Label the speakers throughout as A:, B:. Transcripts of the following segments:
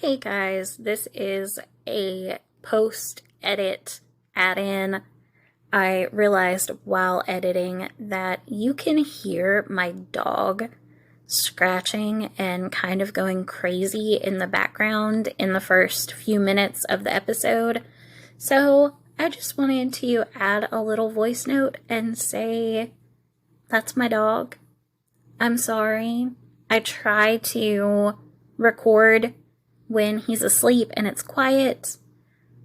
A: Hey guys, this is a post-edit add-in. I realized while editing that you can hear my dog scratching and kind of going crazy in the background in the first few minutes of the episode. So I just wanted to add a little voice note and say, that's my dog. I'm sorry. I try to record when he's asleep and it's quiet,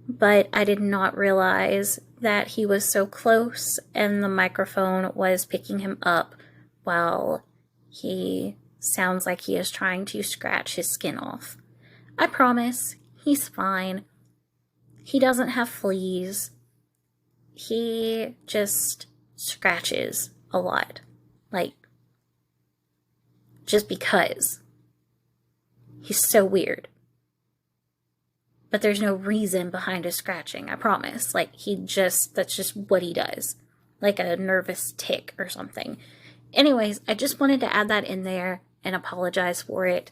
A: but I did not realize that he was so close and the microphone was picking him up while he sounds like he is trying to scratch his skin off. I promise, he's fine. He doesn't have fleas. He just scratches a lot. Just because. He's so weird. But there's no reason behind his scratching, I promise. That's just what he does. Like a nervous tick or something. Anyways, I just wanted to add that in there and apologize for it.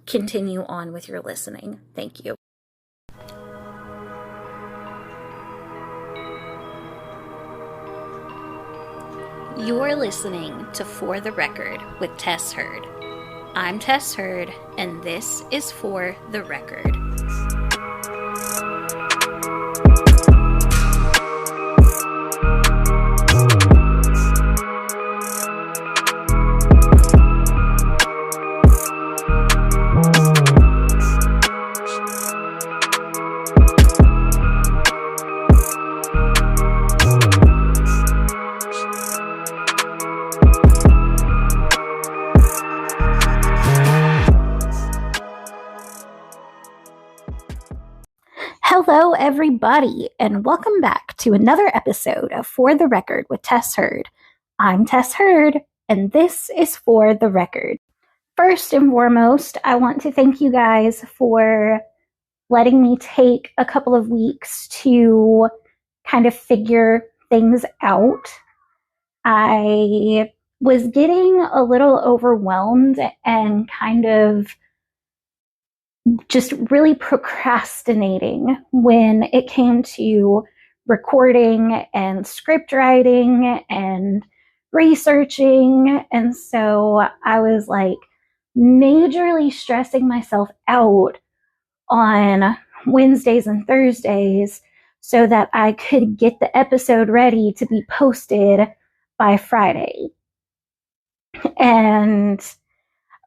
A: Continue on with your listening. Thank you. You're listening to For the Record with Tess Heard. I'm Tess Heard, and this is For the Record. Hello, everybody, and welcome back to another episode of For the Record with Tess Heard. I'm Tess Heard, and this is For the Record. First and foremost, I want to thank you guys for letting me take a couple of weeks to kind of figure things out. I was getting a little overwhelmed and kind of just really procrastinating when it came to recording and script writing and researching. And so I was majorly stressing myself out on Wednesdays and Thursdays so that I could get the episode ready to be posted by Friday. And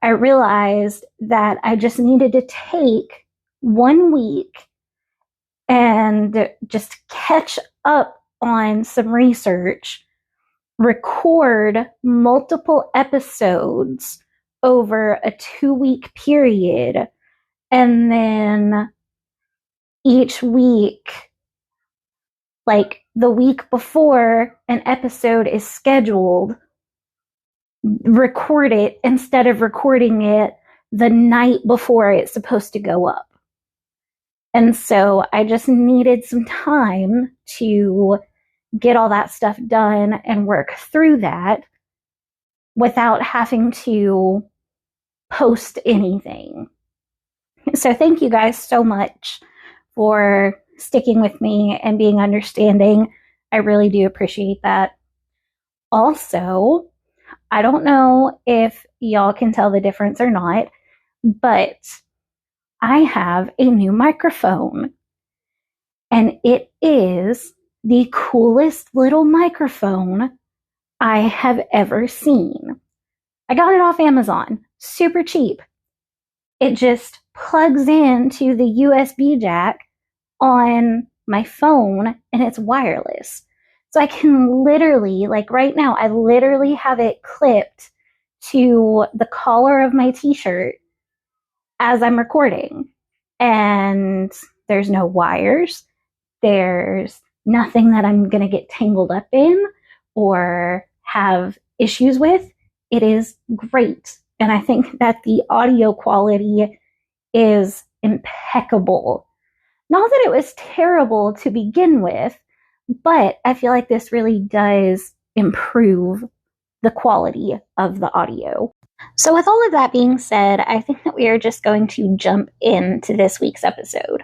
A: I realized that I just needed to take 1 week and just catch up on some research, record multiple episodes over a 2-week period, and then each week, the week before an episode is scheduled, record it instead of recording it the night before it's supposed to go up. And so I just needed some time to get all that stuff done and work through that without having to post anything. So thank you guys so much for sticking with me and being understanding. I really do appreciate that. Also, I don't know if y'all can tell the difference or not, but I have a new microphone, and it is the coolest little microphone I have ever seen. I got it off Amazon, super cheap. It just plugs into the USB jack on my phone, and it's wireless. So I can literally, right now, I literally have it clipped to the collar of my t-shirt as I'm recording. And there's no wires. There's nothing that I'm going to get tangled up in or have issues with. It is great. And I think that the audio quality is impeccable. Not that it was terrible to begin with, but I feel like this really does improve the quality of the audio. So, with all of that being said, I think that we are just going to jump into this week's episode.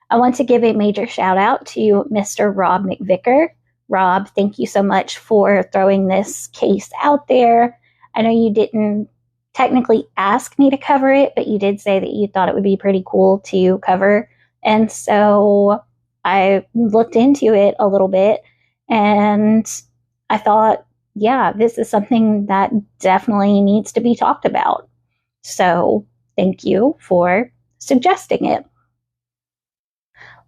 A: I want to give a major shout out to Mr. Rob McVicker. Rob, thank you so much for throwing this case out there. I know you didn't technically ask me to cover it, but you did say that you thought it would be pretty cool to cover. And so I looked into it a little bit and I thought, yeah, this is something that definitely needs to be talked about. So thank you for suggesting it.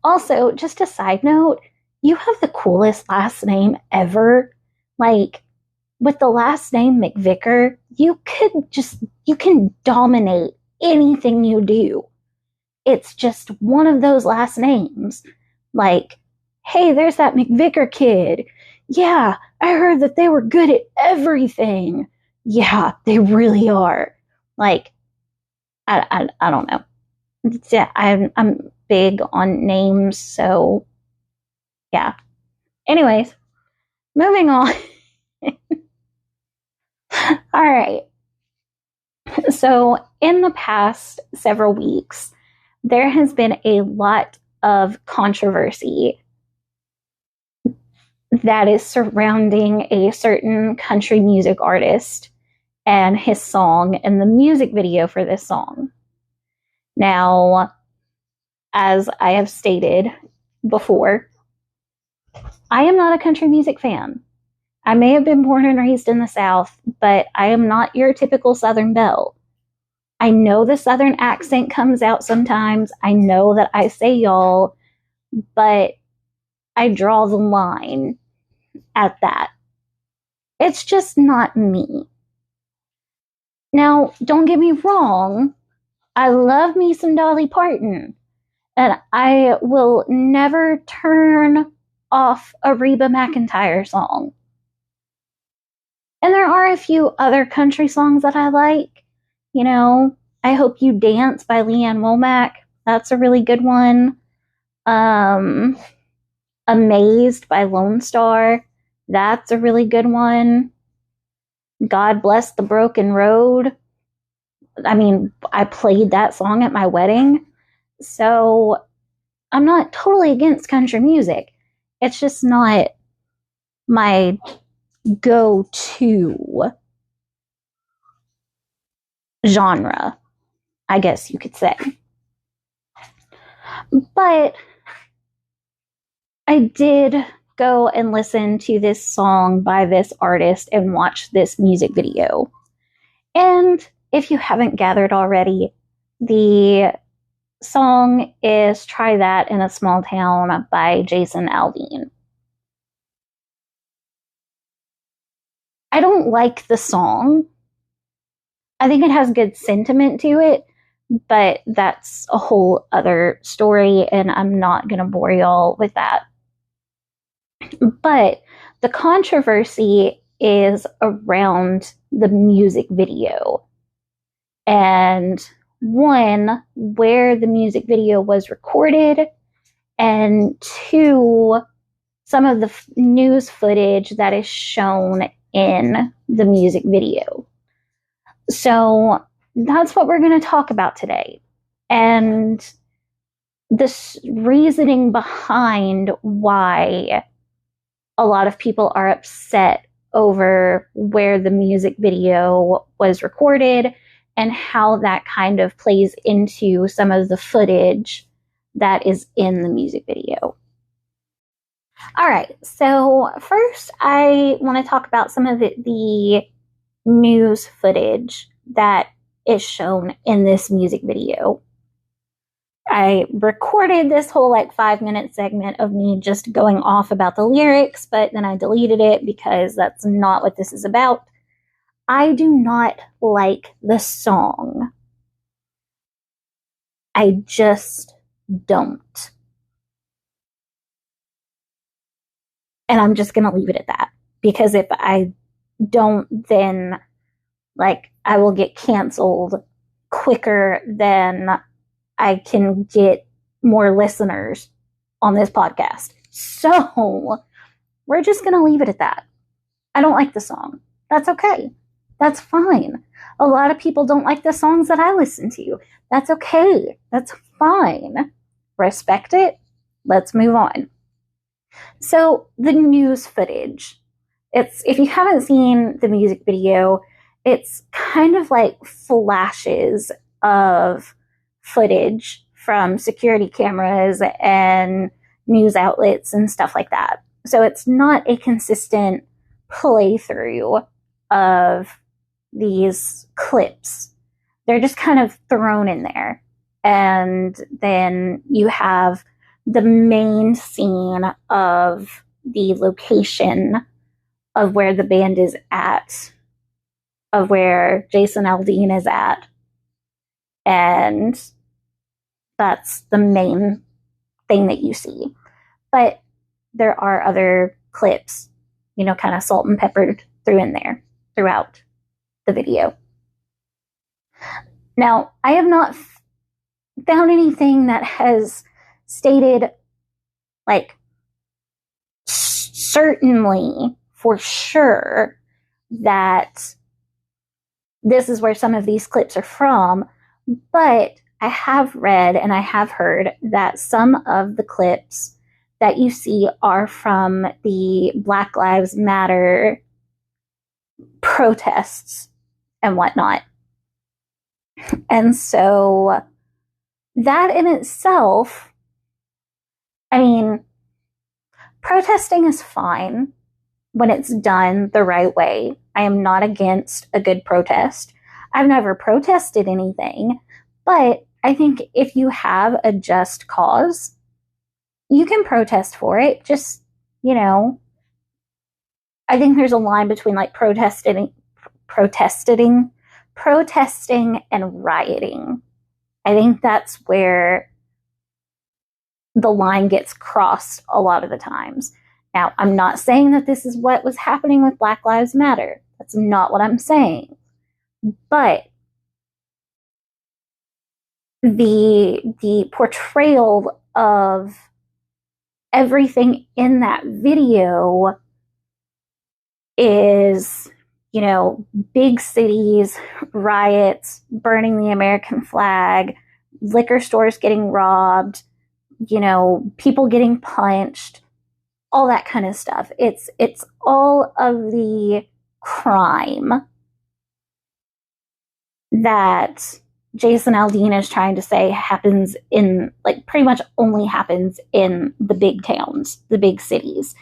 A: Also, just a side note, you have the coolest last name ever. Like, with the last name McVicker, you can dominate anything you do. It's just one of those last names. Like, hey, there's that McVicker kid. Yeah, I heard that they were good at everything. Yeah, they really are. Like, I don't know. Yeah, I'm big on names, so yeah. Anyways, moving on. All right. So, in the past several weeks, there has been a lot of controversy that is surrounding a certain country music artist and his song and the music video for this song. Now, as I have stated before, I am not a country music fan. I may have been born and raised in the South, but I am not your typical Southern belle. I know the Southern accent comes out sometimes. I know that I say y'all, but I draw the line at that. It's just not me. Now, don't get me wrong. I love me some Dolly Parton, and I will never turn off a Reba McEntire song. And there are a few other country songs that I like. You know, I Hope You Dance by Leanne Womack. That's a really good one. Amazed by Lone Star. That's a really good one. God Bless the Broken Road. I mean, I played that song at my wedding. So I'm not totally against country music. It's just not my go-to genre, I guess you could say. But I did go and listen to this song by this artist and watch this music video. And if you haven't gathered already, the song is Try That in a Small Town by Jason Aldean. I don't like the song. I think it has good sentiment to it, but that's a whole other story, and I'm not going to bore y'all with that. But the controversy is around the music video. And one, where the music video was recorded, and two, some of the news footage that is shown in the music video. So that's what we're going to talk about today. And this reasoning behind why a lot of people are upset over where the music video was recorded and how that kind of plays into some of the footage that is in the music video. All right, so first I want to talk about some of the news footage that is shown in this music video. I recorded this whole 5-minute segment of me just going off about the lyrics, but then I deleted it because that's not what this is about. I do not like the song. I just don't. And I'm just going to leave it at that. Because if I don't, then I will get canceled quicker than I can get more listeners on this podcast. So we're just going to leave it at that. I don't like the song. That's okay. That's fine. A lot of people don't like the songs that I listen to. That's okay. That's fine. Respect it. Let's move on. So the news footage. It's, if you haven't seen the music video, it's kind of like flashes of footage from security cameras and news outlets and stuff like that. So it's not a consistent playthrough of these clips. They're just kind of thrown in there. And then you have the main scene of the location of where the band is at, of where Jason Aldean is at. And that's the main thing that you see. But there are other clips, you know, kind of salt and peppered through in there throughout the video. Now, I have not found anything that has stated, like, certainly for sure that this is where some of these clips are from, but I have read and I have heard that some of the clips that you see are from the Black Lives Matter protests and whatnot. And so that in itself, I mean, protesting is fine when it's done the right way. I am not against a good protest. I've never protested anything, but I think if you have a just cause, you can protest for it. Just, you know, I think there's a line between like protesting and rioting. I think that's where the line gets crossed a lot of the times. Now, I'm not saying that this is what was happening with Black Lives Matter. That's not what I'm saying. But the portrayal of everything in that video is, you know, big cities, riots, burning the American flag, liquor stores getting robbed, you know, people getting punched, all that kind of stuff. It's all of the crime that Jason Aldean is trying to say happens in, like, pretty much only happens in the big towns, the big cities.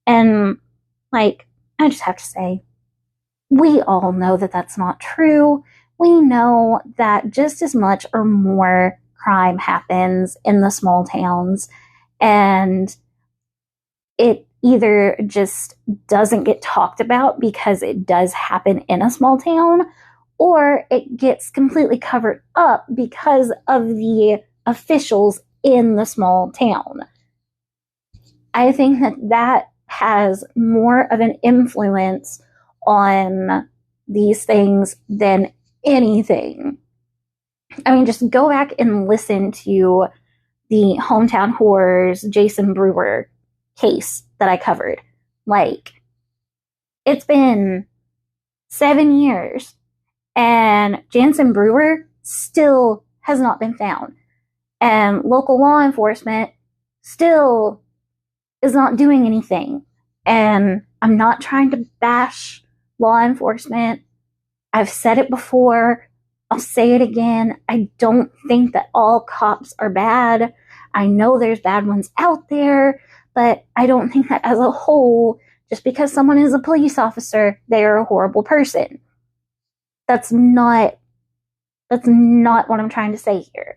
A: And, like, I just have to say, we all know that that's not true. We know that just as much or more crime happens in the small towns, and it either just doesn't get talked about because it does happen in a small town, or it gets completely covered up because of the officials in the small town. I think that that has more of an influence on these things than anything. I mean, just go back and listen to the Hometown Horrors Jason Brewer case that I covered. Like, it's been 7 years and Jason Brewer still has not been found. And local law enforcement still is not doing anything. And I'm not trying to bash law enforcement. I've said it before. I'll say it again. I don't think that all cops are bad. I know there's bad ones out there, but I don't think that as a whole, just because someone is a police officer, they are a horrible person. That's not what I'm trying to say here.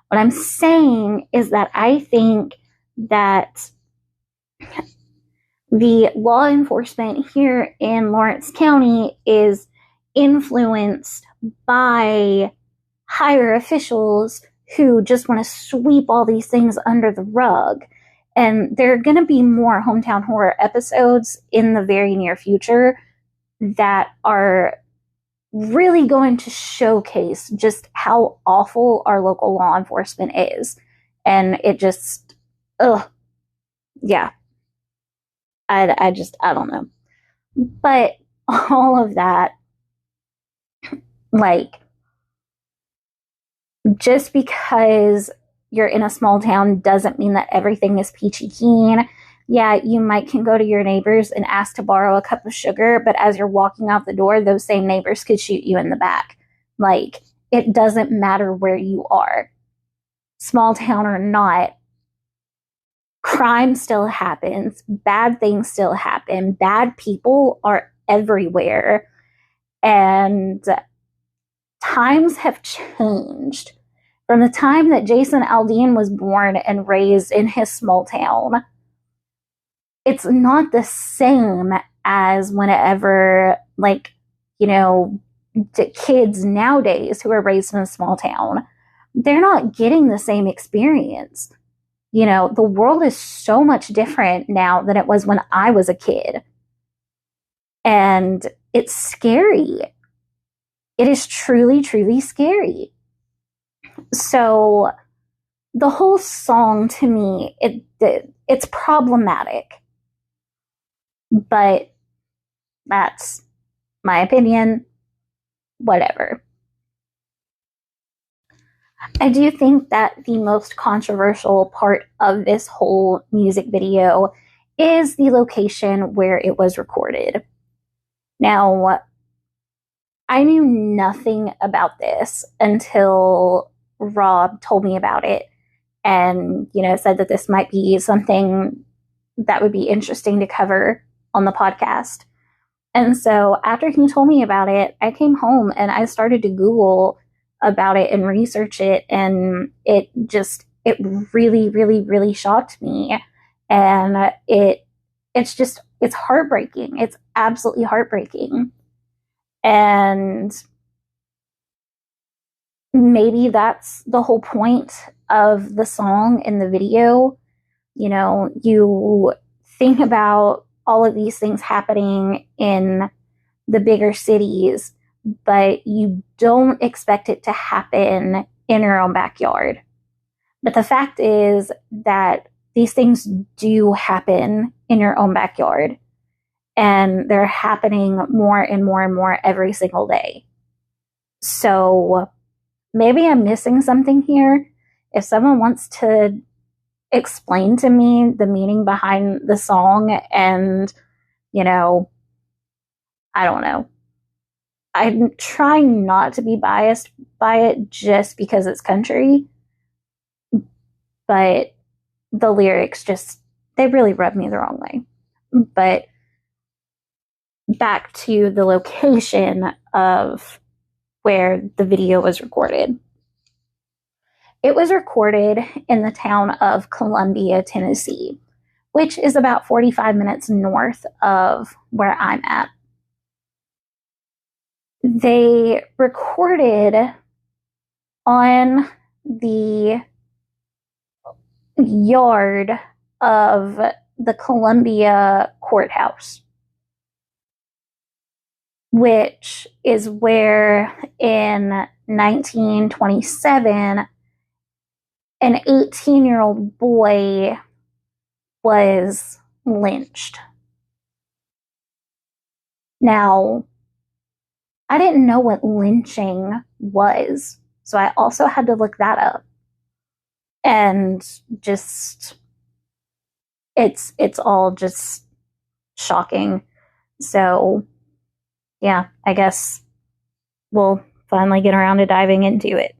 A: What I'm saying is that I think that the law enforcement here in Lawrence County is influenced by higher officials who just want to sweep all these things under the rug. And there are going to be more Hometown Horror episodes in the very near future that are really going to showcase just how awful our local law enforcement is. And it just, yeah. I don't know. But all of that Like, just because you're in a small town doesn't mean that everything is peachy keen. Yeah, you might can go to your neighbors and ask to borrow a cup of sugar, but as you're walking out the door, those same neighbors could shoot you in the back. Like, it doesn't matter where you are, small town or not, crime still happens, bad things still happen, bad people are everywhere, and times have changed. From the time that Jason Aldean was born and raised in his small town, it's not the same as whenever, like, the kids nowadays who are raised in a small town, they're not getting the same experience. The world is so much different now than it was when I was a kid. And it's scary. It is truly, truly scary. So the whole song, to me, it's problematic. But that's my opinion. Whatever. I do think that the most controversial part of this whole music video is the location where it was recorded. Now, I knew nothing about this until Rob told me about it and, said that this might be something that would be interesting to cover on the podcast. And so after he told me about it, I came home and I started to Google about it and research it. And it really, really, really shocked me. And it's heartbreaking. It's absolutely heartbreaking. And maybe that's the whole point of the song and the video. You think about all of these things happening in the bigger cities, but you don't expect it to happen in your own backyard. But the fact is that these things do happen in your own backyard, and they're happening more and more and more every single day. So maybe I'm missing something here. If someone wants to explain to me the meaning behind the song, and I don't know, I'm trying not to be biased by it just because it's country, but the lyrics they really rub me the wrong way. But back to the location of where the video was recorded. It was recorded in the town of Columbia, Tennessee, which is about 45 minutes north of where I'm at. They recorded on the yard of the Columbia courthouse, which is where in 1927 an 18-year-old boy was lynched. Now, I didn't know what lynching was, so I also had to look that up. And it's all just shocking. So, yeah, I guess we'll finally get around to diving into it.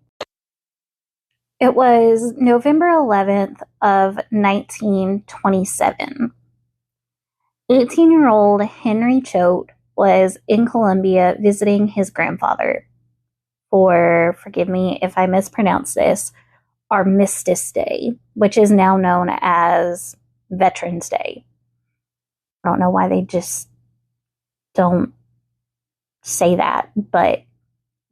A: It was November 11th of 1927. 18-year-old Henry Choate was in Columbia visiting his grandfather for, forgive me if I mispronounce this, Armistice Day, which is now known as Veterans Day. I don't know why they just don't say that, but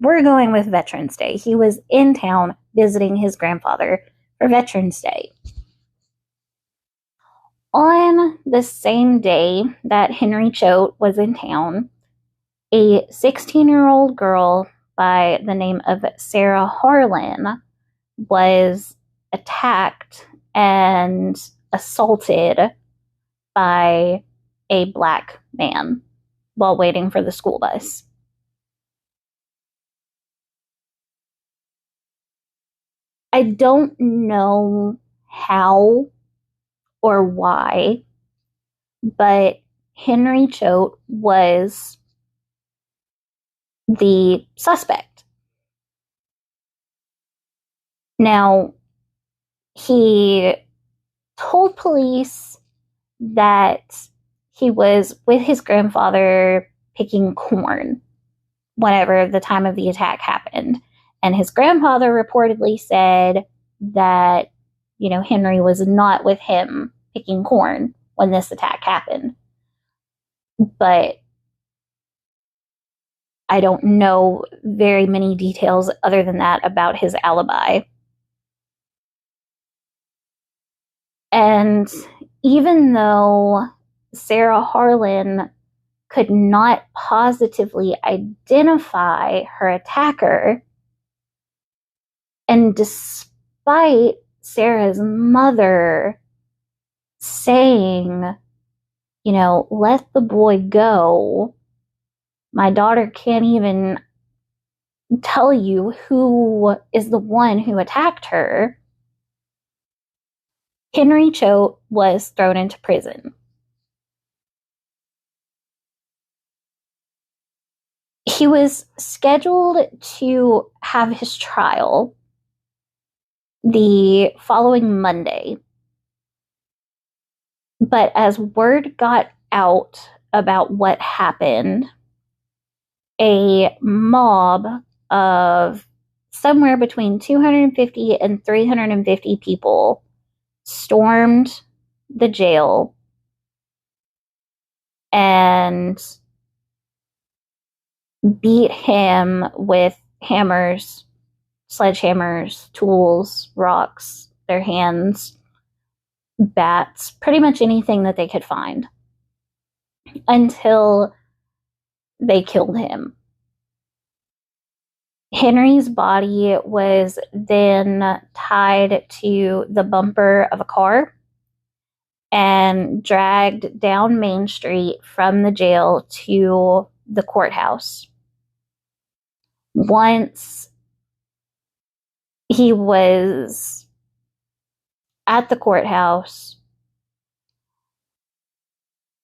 A: we're going with Veterans Day. He was in town visiting his grandfather for Veterans Day. On the same day that Henry Choate was in town, a 16-year-old girl by the name of Sarah Harlan was attacked and assaulted by a black man while waiting for the school bus. I don't know how or why, but Henry Choate was the suspect. Now, he told police that he was with his grandfather picking corn whenever the time of the attack happened. And his grandfather reportedly said that, Henry was not with him picking corn when this attack happened. But I don't know very many details other than that about his alibi. And even though Sarah Harlan could not positively identify her attacker, and despite Sarah's mother saying, let the boy go, my daughter can't even tell you who is the one who attacked her, Henry Choate was thrown into prison. He was scheduled to have his trial the following Monday. But as word got out about what happened, a mob of somewhere between 250 and 350 people stormed the jail and beat him with hammers, sledgehammers, tools, rocks, their hands, bats, pretty much anything that they could find, until they killed him. Henry's body was then tied to the bumper of a car and dragged down Main Street from the jail to the courthouse. Once he was at the courthouse,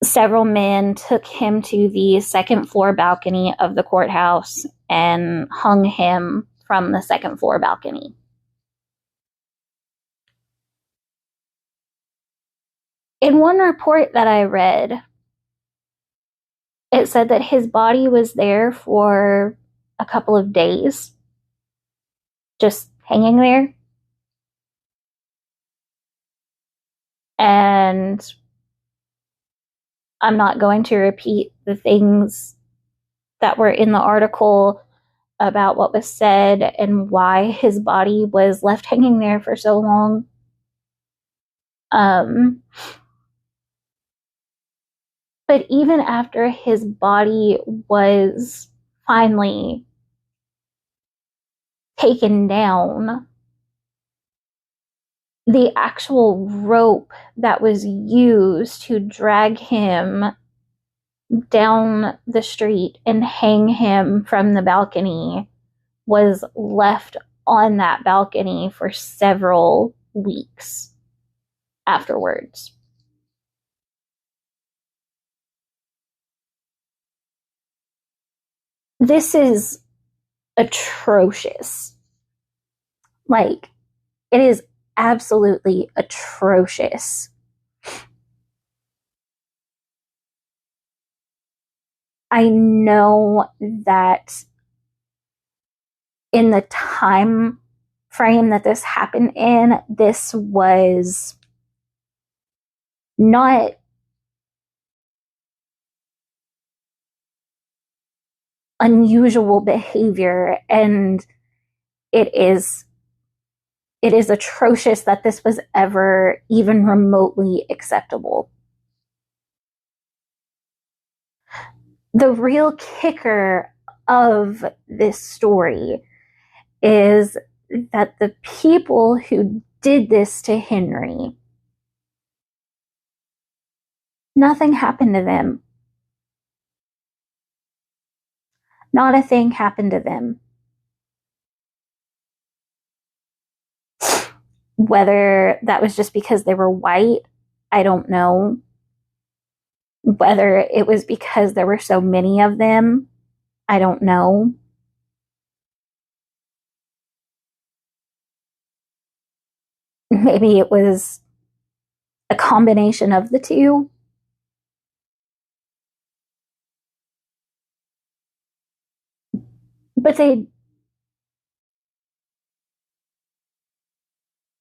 A: several men took him to the second floor balcony of the courthouse and hung him from the second floor balcony. In one report that I read, it said that his body was there for a couple of days, just hanging there. And I'm not going to repeat the things that were in the article about what was said and why his body was left hanging there for so long. But even after his body was finally taken down, the actual rope that was used to drag him down the street and hang him from the balcony was left on that balcony for several weeks afterwards. This is atrocious. Like, it is absolutely atrocious. I know that in the time frame that this happened in, this was not unusual behavior, and it is atrocious that this was ever even remotely acceptable. The real kicker of this story is that the people who did this to Henry, nothing happened to them. Not a thing happened to them. Whether that was just because they were white, I don't know. Whether it was because there were so many of them, I don't know. Maybe it was a combination of the two. But they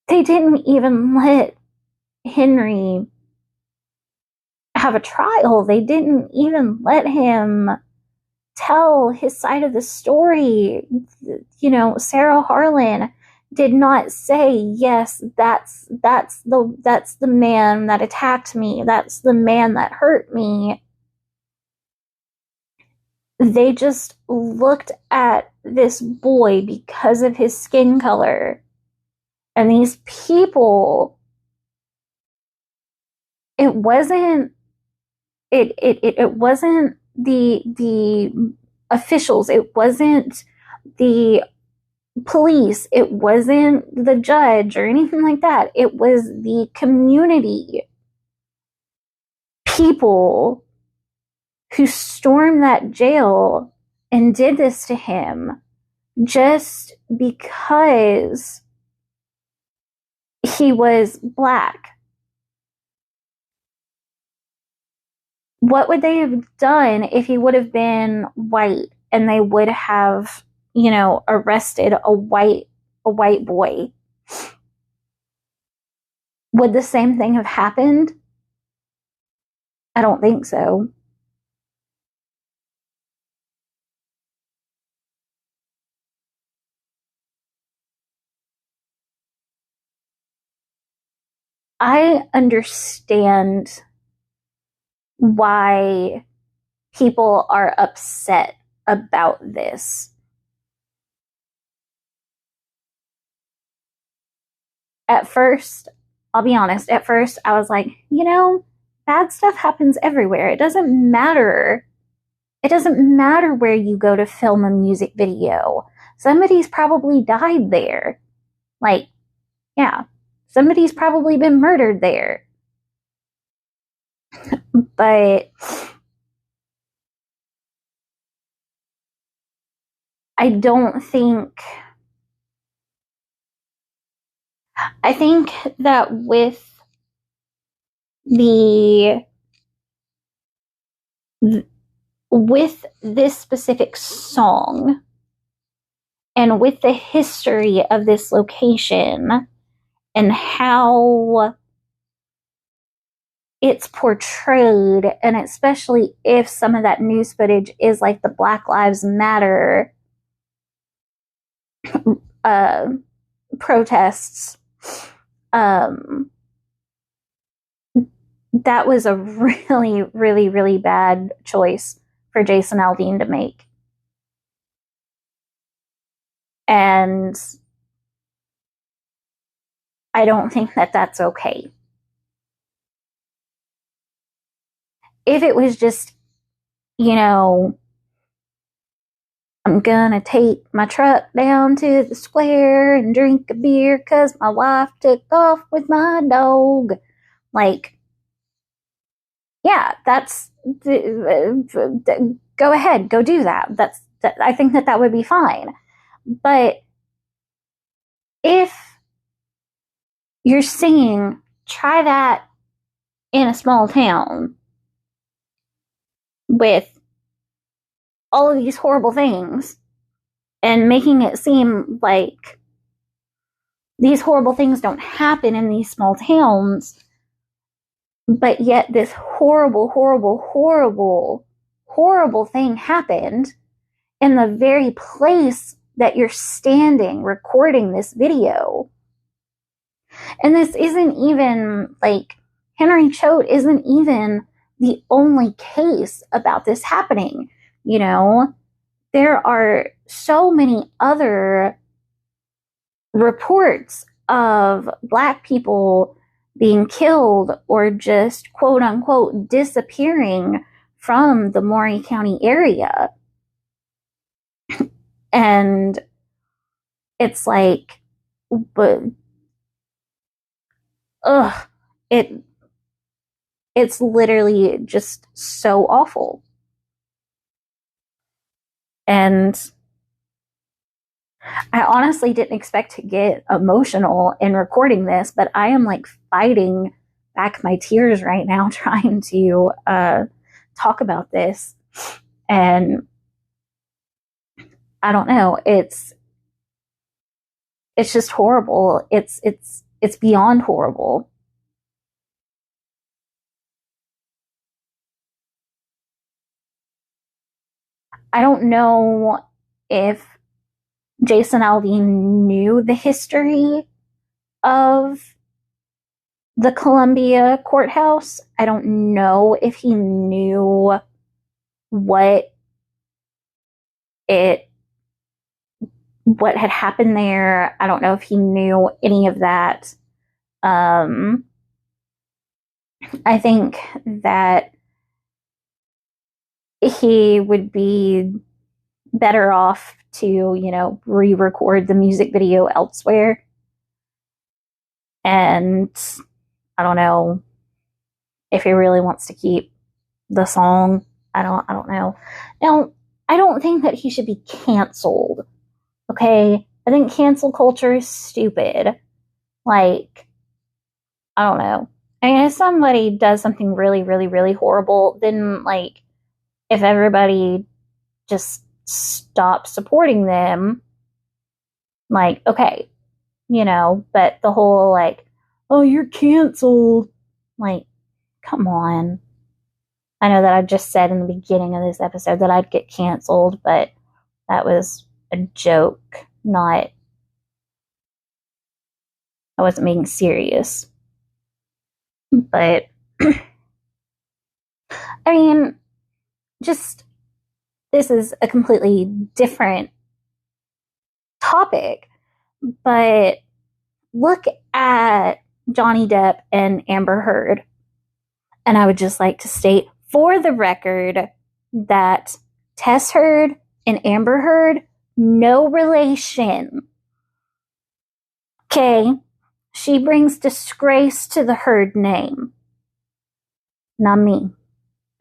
A: didn't even let Henry have a trial. They didn't even let him tell his side of the story. Sarah Harlan did not say, yes, that's the man that attacked me. That's the man that hurt me. They just looked at this boy because of his skin color. And these people, it wasn't the officials, it wasn't the police, it wasn't the judge or anything like that. It was the community people who stormed that jail and did this to him just because he was Black. What would they have done if he would have been white and they would have, arrested a white boy? Would the same thing have happened? I don't think so. I understand why people are upset about this. At first, I'll be honest, at first I was like, bad stuff happens everywhere. It doesn't matter. It doesn't matter where you go to film a music video. Somebody's probably died there. Like, yeah, somebody's probably been murdered there. But I don't think. I think that the with this specific song and with the history of this location and how it's portrayed, and especially if some of that news footage is like the Black Lives Matter protests, that was a really, really, really bad choice for Jason Aldean to make. And I don't think that that's okay. If it was just, I'm gonna take my truck down to the square and drink a beer because my wife took off with my dog. Like, yeah, that's go ahead, go do that. I think that would be fine. But if you're singing, try that in a small town with all of these horrible things and making it seem like these horrible things don't happen in these small towns, but yet this horrible, horrible, horrible, horrible thing happened in the very place that you're standing recording this video. And this isn't even like Henry Choate isn't even the only case about this happening. There are so many other reports of Black people being killed or just quote unquote disappearing from the Maury County area. And it's like, but ugh, it it's literally just so awful. And I honestly didn't expect to get emotional in recording this, but I am like fighting back my tears right now trying to talk about this. And I don't know, it's just horrible. It's beyond horrible. I don't know if Jason Aldean knew the history of the Columbia courthouse. I don't know if he knew what it what had happened there. I don't know if he knew any of that. I think that he would be better off to, re-record the music video elsewhere. And I don't know if he really wants to keep the song. I don't know. Now, I don't think that he should be canceled. Okay? I think cancel culture is stupid. Like, I don't know. I mean, if somebody does something really, really, really horrible, then, like, if everybody just stops supporting them, like, okay, but the whole, like, oh, you're canceled, like, come on. I know that I just said in the beginning of this episode that I'd get canceled, but that was a joke, not, I wasn't being serious. But, I mean, just, this is a completely different topic, but look at Johnny Depp and Amber Heard. And I would just like to state for the record that Tess Heard and Amber Heard, no relation. Okay? She brings disgrace to the Heard name. Not me.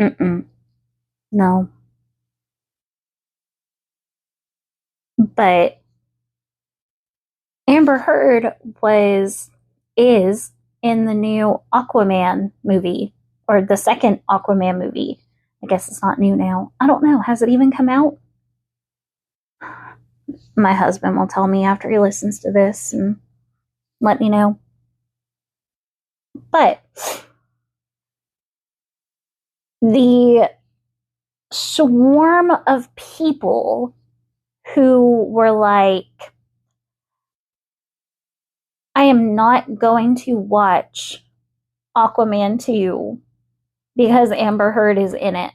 A: Mm-mm. No. But Amber Heard is in the new Aquaman movie, or the second Aquaman movie. I guess it's not new now. I don't know. Has it even come out? My husband will tell me after he listens to this and let me know. But the swarm of people who were like, I am not going to watch Aquaman 2 because Amber Heard is in it.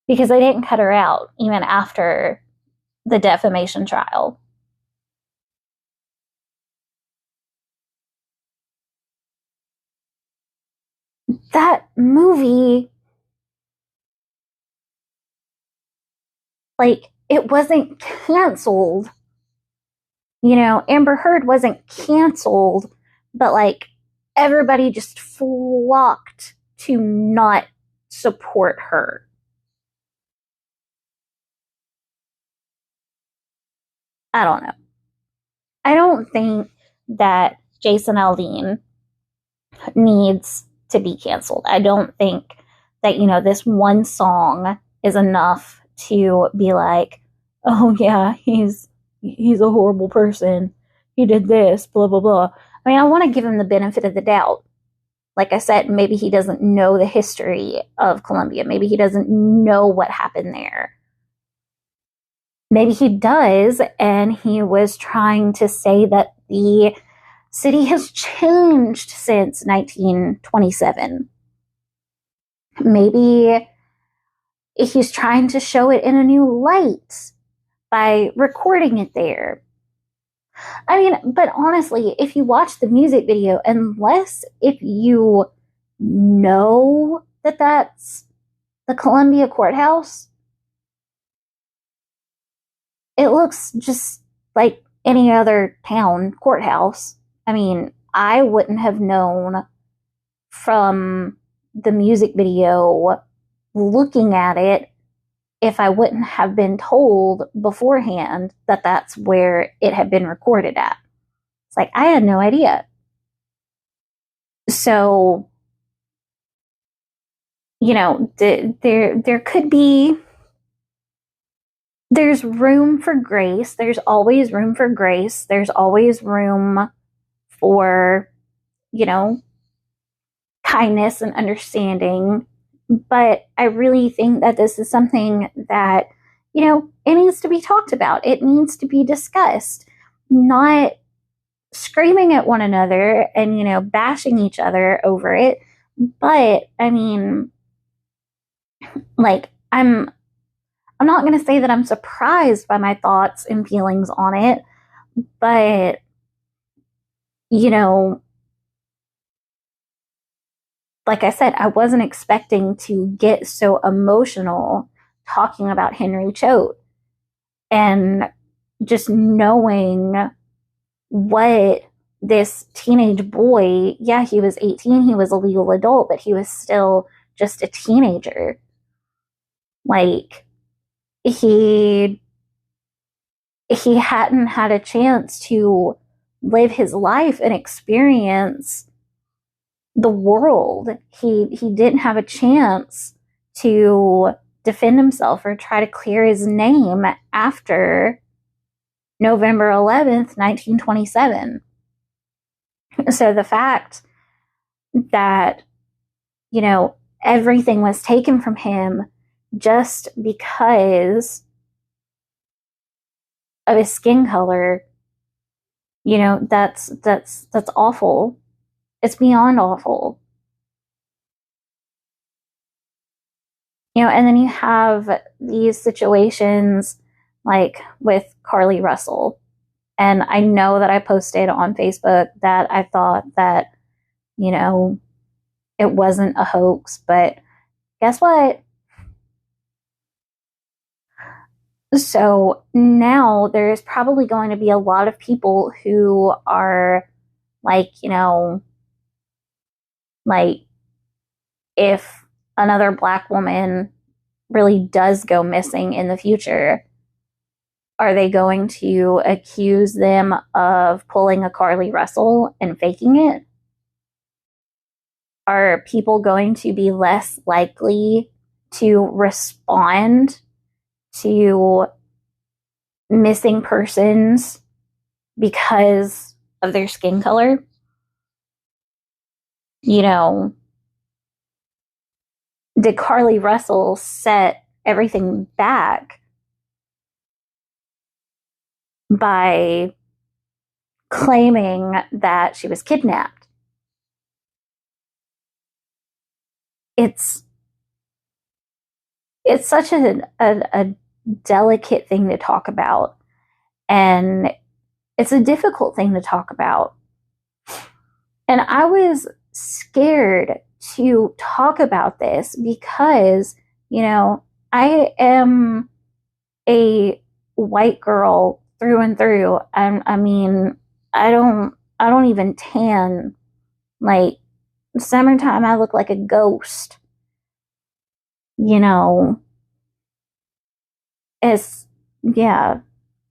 A: Because they didn't cut her out even after the defamation trial. That movie, like, it wasn't canceled. Amber Heard wasn't canceled, but like everybody just flocked to not support her. I don't know. I don't think that Jason Aldean needs to be canceled. I don't think that, this one song is enough to be like, oh yeah, he's a horrible person. He did this, blah, blah, blah. I mean, I want to give him the benefit of the doubt. Like I said, maybe he doesn't know the history of Colombia. Maybe he doesn't know what happened there. Maybe he does, and he was trying to say that the city has changed since 1927. Maybe he's trying to show it in a new light by recording it there. I mean, but honestly, if you watch the music video, unless if you know that that's the Columbia courthouse, it looks just like any other town courthouse. I mean, I wouldn't have known from the music video looking at it if I wouldn't have been told beforehand that that's where it had been recorded at. It's like, I had no idea. So, you know, there could be, there's room for grace. There's always room for grace. There's always room for, you know, kindness and understanding. But I really think that this is something that, you know, it needs to be talked about. It needs to be discussed, not screaming at one another and, you know, bashing each other over it. But I mean, like, I'm not going to say that I'm surprised by my thoughts and feelings on it, but, you know, like I said, I wasn't expecting to get so emotional talking about Henry Choate, and just knowing what this teenage boy, yeah, he was 18, he was a legal adult, but he was still just a teenager. Like, he hadn't had a chance to live his life and experience the world. He didn't have a chance to defend himself or try to clear his name after November 11th, 1927. So the fact that, you know, everything was taken from him just because of his skin color, you know, that's awful. It's beyond awful. You know, and then you have these situations like with Carly Russell. And I know that I posted on Facebook that I thought that, you know, it wasn't a hoax, but guess what? So now there's probably going to be a lot of people who are like, you know, like, if another Black woman really does go missing in the future, are they going to accuse them of pulling a Carly Russell and faking it? Are people going to be less likely to respond to missing persons because of their skin color? You know, did Carly Russell set everything back by claiming that she was kidnapped? It's such a delicate thing to talk about, and it's a difficult thing to talk about. And I was scared to talk about this because, you know, I am a white girl through and through. I mean, I don't even tan. Like, summertime, I look like a ghost. You know, it's, yeah,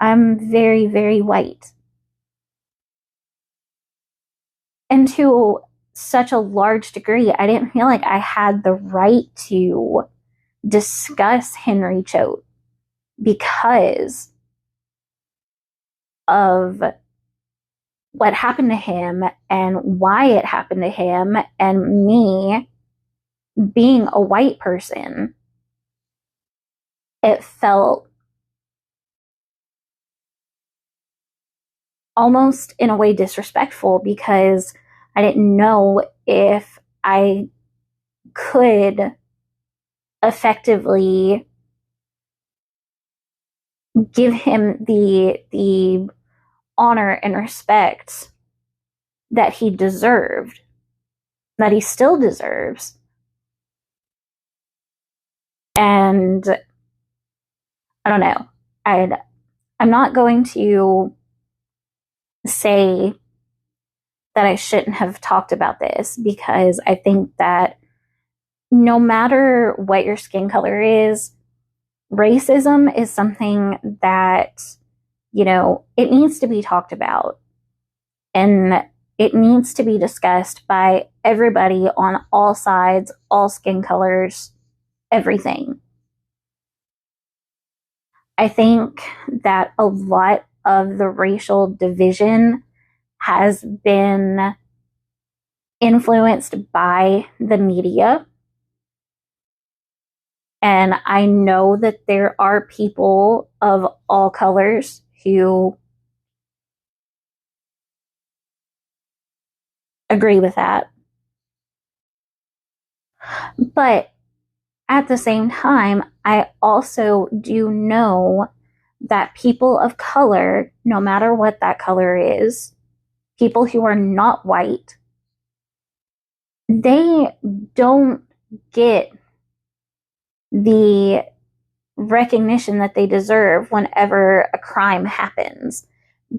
A: I'm very, very white. And to such a large degree, I didn't feel like I had the right to discuss Henry Choate because of what happened to him and why it happened to him, and me being a white person. It felt almost in a way disrespectful because I didn't know if I could effectively give him the honor and respect that he deserved, that he still deserves. And I don't know. I'm not going to say that I shouldn't have talked about this, because I think that no matter what your skin color is, racism is something that, it needs to be talked about. And it needs to be discussed by everybody on all sides, all skin colors, everything. I think that a lot of the racial division has been influenced by the media. And I know that there are people of all colors who agree with that. But at the same time, I also do know that people of color, no matter what that color is, people who are not white, they don't get the recognition that they deserve whenever a crime happens.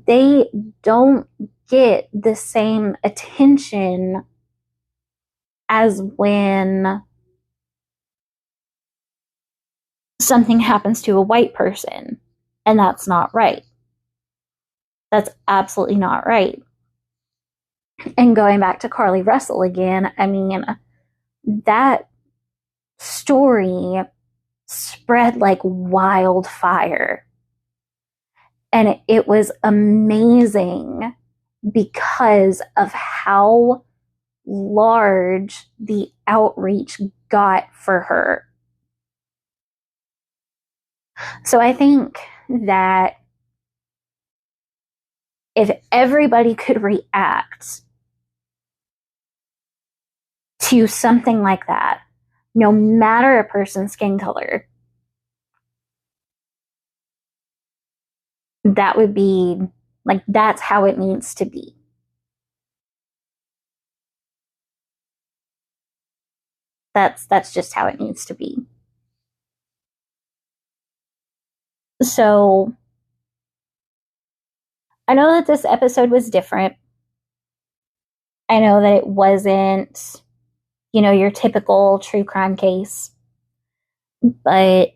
A: They don't get the same attention as when something happens to a white person. And that's not right. That's absolutely not right. And going back to Carly Russell again, I mean, that story spread like wildfire. And it was amazing because of how large the outreach got for her. So I think that if everybody could react to something like that, no matter a person's skin color, that would be like, that's how it needs to be. That's just how it needs to be. So I know that this episode was different. I know that it wasn't, your typical true crime case. But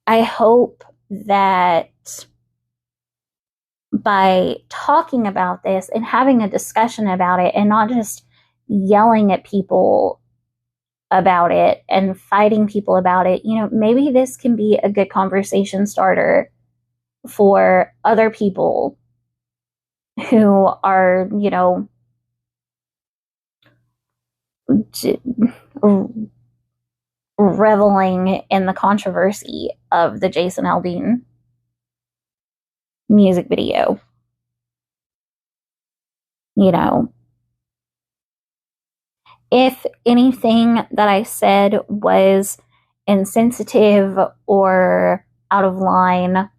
A: I hope that by talking about this and having a discussion about it, and not just yelling at people about it and fighting people about it, maybe this can be a good conversation starter for other people who are, reveling in the controversy of the Jason Aldean music video. If anything that I said was insensitive or out of line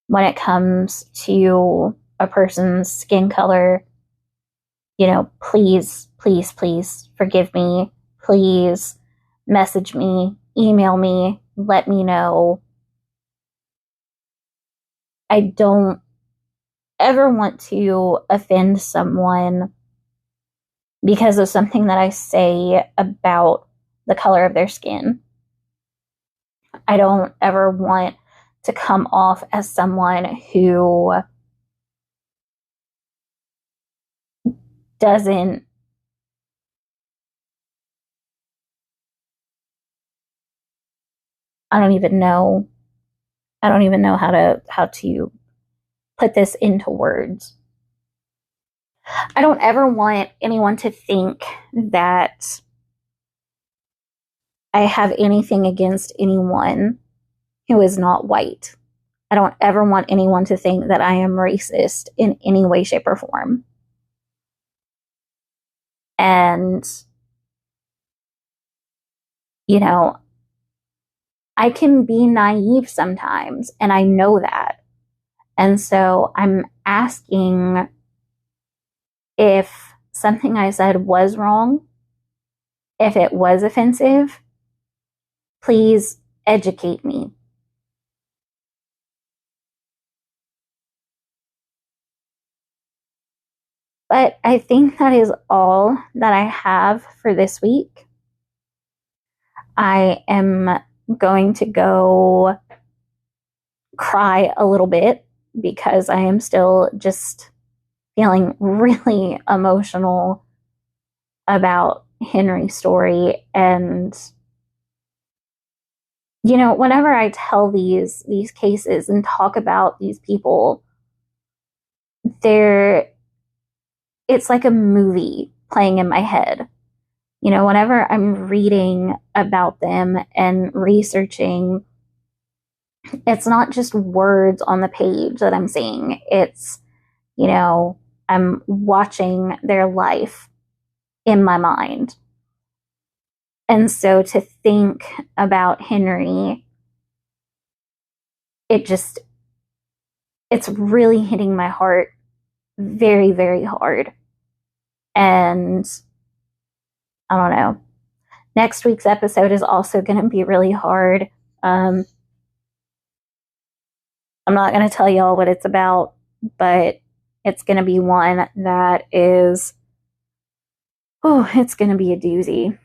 A: when it comes to a person's skin color, please, please, please forgive me. Please message me, email me, let me know. I don't ever want to offend someone because of something that I say about the color of their skin. I don't ever want to come off as someone who doesn't I don't even know how to put this into words. I don't ever want anyone to think that I have anything against anyone who is not white. I don't ever want anyone to think that I am racist in any way, shape, or form. And, I can be naive sometimes, and I know that. And so I'm asking, if something I said was wrong, if it was offensive, please educate me. But I think that is all that I have for this week. I am going to go cry a little bit because I am still just feeling really emotional about Henry's story. And whenever I tell these cases and talk about these people, it's like a movie playing in my head. Whenever I'm reading about them and researching, it's not just words on the page that I'm seeing. It's, I'm watching their life in my mind. And so to think about Henry, it's really hitting my heart very, very hard. And I don't know. Next week's episode is also going to be really hard. I'm not going to tell y'all what it's about, but it's going to be one that is, it's going to be a doozy.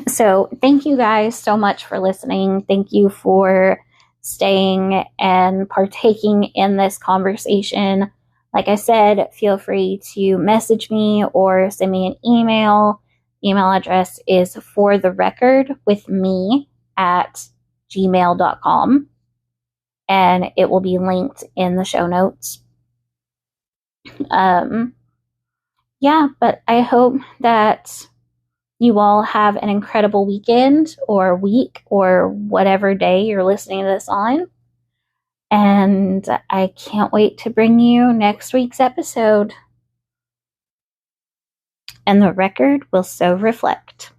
A: So thank you guys so much for listening. Thank you for staying and partaking in this conversation. Like I said, feel free to message me or send me an email. Email address is fortherecordwithme at gmail.com. And it will be linked in the show notes. Yeah, but I hope that you all have an incredible weekend or week or whatever day you're listening to this on. And I can't wait to bring you next week's episode. And the record will so reflect.